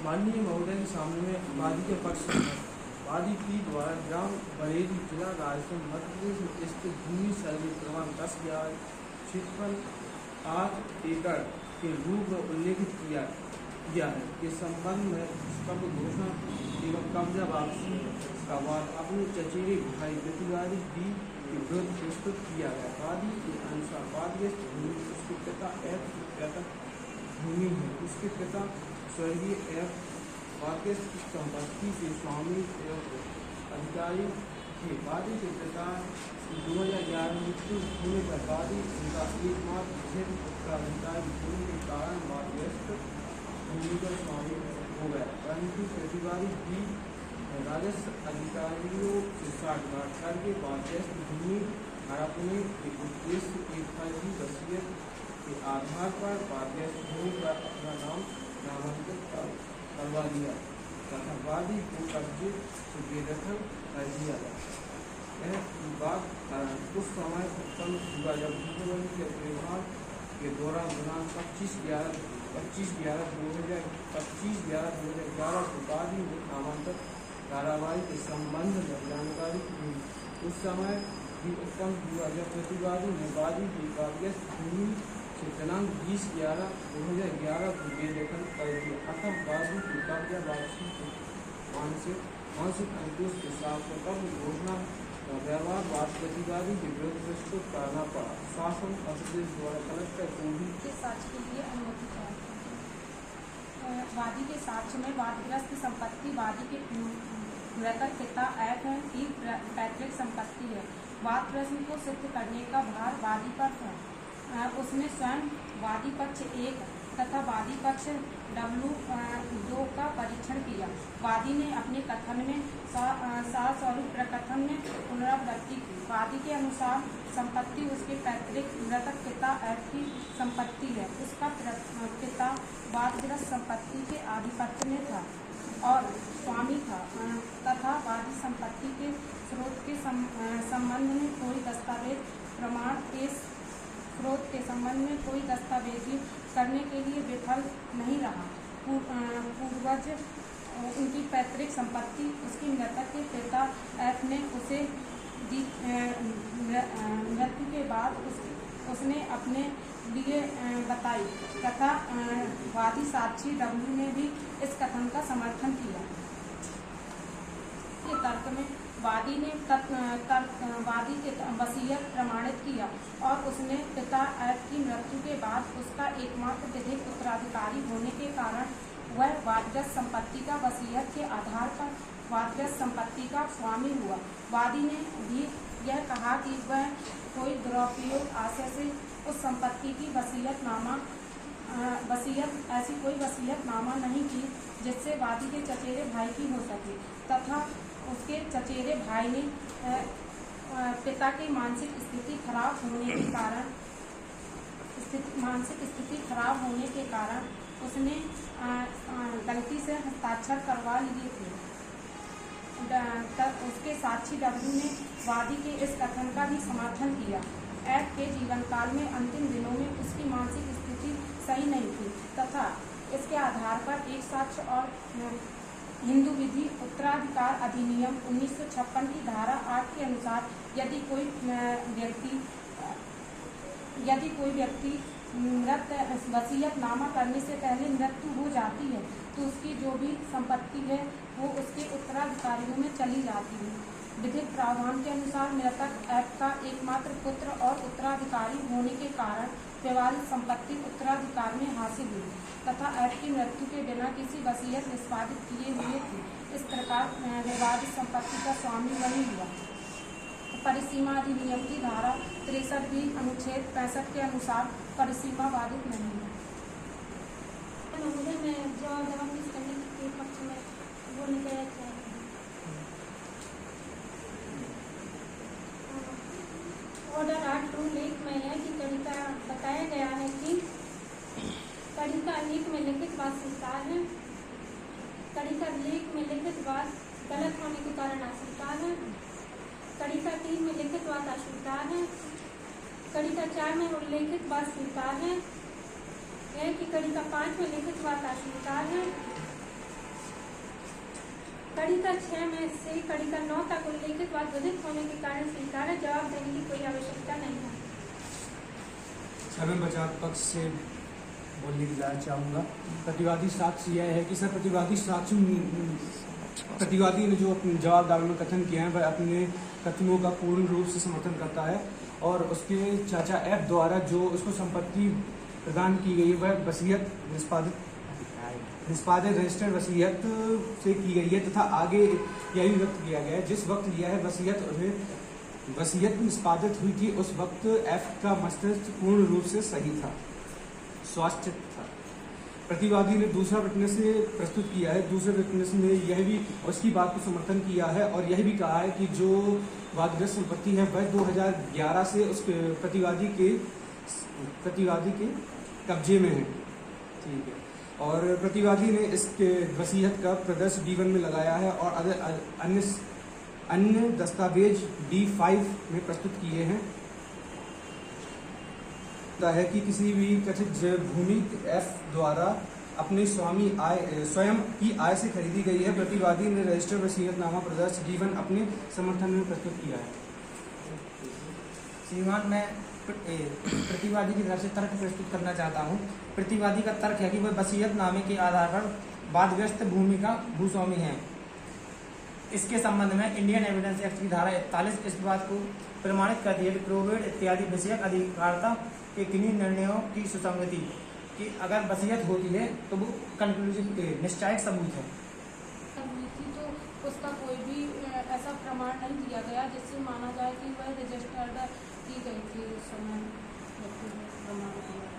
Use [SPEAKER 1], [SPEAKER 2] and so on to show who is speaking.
[SPEAKER 1] माननीय महोदय के सामने में वादी के पक्ष में वादी पी द्वारा ग्राम बरेली जिला राजस्थान मध्य प्रदेश में स्थित भूमि सर्वे क्रमांक 10/11 क्षेत्रफल 8 एकड़ के रूप में उल्लेखित किया है के संबंध में स्तंभ घोषणा एवं कब्जा वापसी का वाद अपने चचेरे भाई प्रतिवादी बी के विरुद्ध प्रस्तुत किया गया। वादी के अनुसार वादग्रस्त भूमि उसके पिता एफ की पैतृक भूमि है। उसके पिता स्वर्गीय एफ वादग्रस्त की संपत्ति से स्वामी एवं अधिकारी थे। वादी के पिता 2011 में मृत्यु होने पर वादी उनका एकमात्र उत्तराधिकारी होने के कारण वादग्रस्त भूमि का स्वामी हो गया, परंतु प्रतिवादी भी राजस्व अधिकारियों से साठगांठ करके वादग्रस्त भूमि हड़पने के उद्देश्य एक फर्जी वसीयत के आधार पर वादग्रस्त भूमि पर अपना नाम नामांकित करवा दिया तथा वादी को कब्जे से बेदखल कर दिया गया। यह विवाद कुछ समय उत्पन्न हुआ जब मुख्यमंत्री के त्योहार के दौरान दिनांक 25/11/2011 को वादी में नामांकित कार्रवाई के संबंध में जानकारी दी। उस समय भी उत्पन्न हुआ जब प्रतिवादी ने वादी की वादग्रस्त भूमि से दिनांक 20/11/2011 को बेदखल कर दिया। अतः वादी की कब्जा वापसी को मानसिक अंकुश के साथ स्वतंत्र घोषणा का व्यवहार बाद प्रतिवादी के विरुद्ध प्रस्तुत करना पड़ा। शासन अध्यक्ष द्वारा कलेक्टर को भी
[SPEAKER 2] के साक्ष्य के लिए अनुमति प्राप्त। वादी के साक्ष्य में वादग्रस्त संपत्ति वादी के मृतक पिता एफ की पैतृक संपत्ति है। वाद प्रश्न को सिद्ध करने का भार वादी पर है। उसने स्वयं वादी पक्ष 1 तथा वादी पक्ष W2 का परीक्षण किया। वादी ने अपने कथन में स्वरूप प्रकथन में पुनरावृत्ति की। वादी के अनुसार संपत्ति उसके पैतृक मृतक पिता एफ की संपत्ति है। उसका पिता वादग्रस्त संपत्ति के आधिपत्य में था और स्वामी था तथा वादी संपत्ति के स्रोत के संबंध में कोई दस्तावेज प्रमाण के स्रोत के संबंध में कोई दस्तावेजी करने के लिए विफल नहीं रहा। पूर्वज उनकी पैतृक संपत्ति उसकी मृतक के पिता एफ ने उसे दी। मृत्यु के बाद उसने अपने लिए बताई तथा वादी साक्षी W ने भी इस कथन का समर्थन किया। के तर्क में वादी ने वादी के वसीयत प्रमाणित किया और उसने पिता एफ की मृत्यु के बाद उसका एकमात्र विधिक उत्तराधिकारी होने के कारण वह वादग्रस्त संपत्ति का वसीयत के आधार पर वादग्रस्त संपत्ति का स्वामी हुआ। वादी ने भी यह कहा कि वह कोई दुरुपयोग आशय से उस संपत्ति की ऐसी कोई वसीयतनामा नहीं की जिससे वादी के चचेरे भाई की हो सके तथा उसके चचेरे भाई ने पिता की मानसिक स्थिति खराब होने के कारण उसने गलती से हस्ताक्षर करवा लिए थे। तब उसके साक्षी W ने वादी के इस कथन का भी समर्थन किया। एफ के जीवन काल में अंतिम दिनों में उसकी मानसिक स्थिति सही नहीं थी तथा इसके आधार पर एक साक्ष्य और हिंदू विधि उत्तराधिकार अधिनियम 1956 की धारा 8 के अनुसार यदि कोई व्यक्ति वसीयतनामा करने से पहले मृत्यु हो जाती है तो उसकी जो भी संपत्ति है वो उसके उत्तराधिकारियों में चली जाती है। विधिक प्रावधान के अनुसार मृतक एफ का एकमात्र पुत्र और उत्तराधिकारी होने के कारण विवादित संपत्ति उत्तराधिकार में हासिल हुई तथा एफ की मृत्यु के बिना किसी वसीयत निष्पादित किए हुए थे। इस प्रकार विवादित संपत्ति का स्वामी वही हुआ। परिसीमा अधिनियम की धारा 63 अनुच्छेद 65 के अनुसार परिसीमा बाधित नहीं है।
[SPEAKER 3] मैं जवाब करने के पक्ष में बोलने के ऑर्डर 8 लेख में है कि तरीका बताया गया है कि तरीका लेख में लिखित बात स्वीकार है। तरीका लेख में लिखित बात गलत होने के कारण अस्वीकार है। तरीका 3 में लिखित बात अस्वीकार है। तरीका 4 में उल्लेखित बात स्वीकार है कि तरीका 5 में लिखित बात अस्वीकार है। कड़िका 6 में से कड़िका 9 तक उल्लेखित बात विधित होने के कारण स्वीकार है, जवाब देने की कोई आवश्यकता नहीं है।
[SPEAKER 1] सर मैं बचाव पक्ष से बोलने की जाना चाहूँगा। प्रतिवादी साक्ष्य यह है कि सर प्रतिवादी ने जो अपने जवाबदारों में कथन किया है वह अपने कथनों का पूर्ण रूप से समर्थन करता है और उसके चाचा एफ द्वारा जो उसको संपत्ति प्रदान की गई वह वसीयत निष्पादित रजिस्टर्ड वसीयत से की गई है तथा आगे यही व्यक्त किया गया है। जिस वक्त लिया है वसीयत निष्पादित हुई थी उस वक्त एफ का मस्तिष्क पूर्ण रूप से सही था, स्वास्थ्य था। प्रतिवादी ने दूसरा विटनेस प्रस्तुत किया है। दूसरे विटनेस ने यह भी उसकी बात को समर्थन किया है और यह भी कहा है कि जो वादग्रस्त संपत्ति है वह 2011 से उस प्रतिवादी के कब्जे में है। ठीक है। और प्रतिवादी ने इसके वसीयत का प्रदर्श D1 में लगाया है और अन्य दस्तावेज D5 में प्रस्तुत किए हैं। है कि किसी भी कथित भूमि एफ द्वारा अपने स्वयं की आय से खरीदी गई है। प्रतिवादी ने रजिस्टर्ड वसीयतनामा प्रदर्श D1 अपने समर्थन में प्रस्तुत किया है।
[SPEAKER 4] श्रीमान मैं प्रतिवादी की तरफ से तर्क प्रस्तुत करना चाहता हूँ। प्रतिवादी का तर्क है कि वह वसीयतनामे के आधार पर वादग्रस्त भूमि का भूस्वामी है। इसके संबंध में इंडियन एविडेंस एक्ट की धारा 41 इस बात को प्रमाणित करती है कि प्रोवेड इत्यादि विषयक अधिकारिता के किन्हीं निर्णयों की सुसंगति कि अगर वसीयत होती है तो वो कंक्लूसिव निश्चायक सबूत है।
[SPEAKER 2] तो उसका कोई भी ऐसा प्रमाण नहीं दिया गया जिससे माना जाए कि वह रजिस्टर्ड की गई थी उस समय प्रमाण दिया।